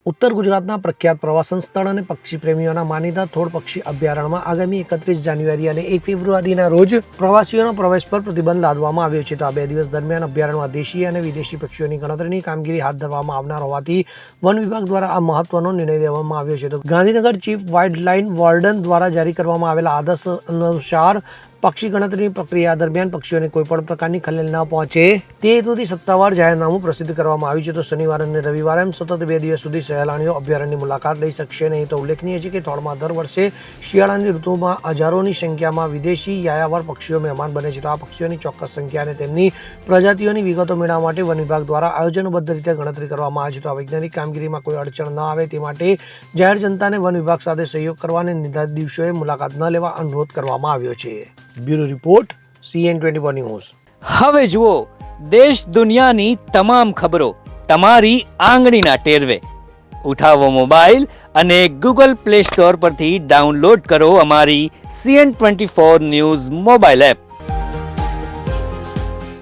ઉત્તર ગુજરાતના પ્રખ્યાત પ્રવાસન સ્થળ અને પક્ષી પ્રેમીઓના માનીતા થોડ પક્ષી અભયારણ્યમાં આગામી 31 જાન્યુઆરી અને 1 ફેબ્રુઆરીના રોજ પ્રવાસીઓનો પ્રવેશ પર પ્રતિબંધ લાદવામાં આવ્યો છે. તો આ 2 દિવસ દરમિયાન અભયારણ્યમાં દેશી અને વિદેશી પક્ષીઓની ગણતરીની કામગીરી હાથ ધરવામાં આવનાર હોવાથી વન વિભાગ દ્વારા આ મહત્વનો નિર્ણય લેવામાં આવ્યો છે. તો Gandhinagar chief wild line warden દ્વારા જારી કરવામાં આવેલા આદેશ અનુસાર પક્ષી ગણતરીની પ્રક્રિયા દરમિયાન પક્ષીઓને કોઈપણ પ્રકારની ખલેલ ન પહોંચે તે હેતુથી સત્તાવાર જાહેરનામું પ્રસિદ્ધ કરવામાં આવ્યું છે. તો શનિવાર અને રવિવારે એમ સતત 2 દિવસ સુધી સહેલાણીઓ અભયારણ્યની મુલાકાત લઈ શકશે નહીં. તો ઉલ્લેખનીય છે કે થોળમાં દર વર્ષે શિયાળાની ઋતુમાં હજારોની સંખ્યામાં વિદેશી યાયાવર પક્ષીઓ મહેમાન બને છે. તો આ પક્ષીઓની ચોક્કસ સંખ્યા અને તેમની પ્રજાતિઓની વિગતો મેળવવા માટે વન વિભાગ દ્વારા આયોજનબદ્ધ રીતે ગણતરી કરવામાં આવે છે. તો આ વૈજ્ઞાનિક કામગીરીમાં કોઈ અડચણ ન આવે તે માટે જાહેર જનતાને વન વિભાગ સાથે સહયોગ કરવા અને નિર્ધારિત દિવસોએ મુલાકાત ન લેવા અનુરોધ કરવામાં આવ્યો છે. Bureau report CN24 news. હવે જુઓ દેશ દુનિયાની તમામ ખબરો તમારી આંગળીના ટેરવે. ઉઠાવો મોબાઈલ અને Google Play Store પરથી ડાઉનલોડ કરો અમારી CN24 ન્યૂઝ મોબાઈલ એપ.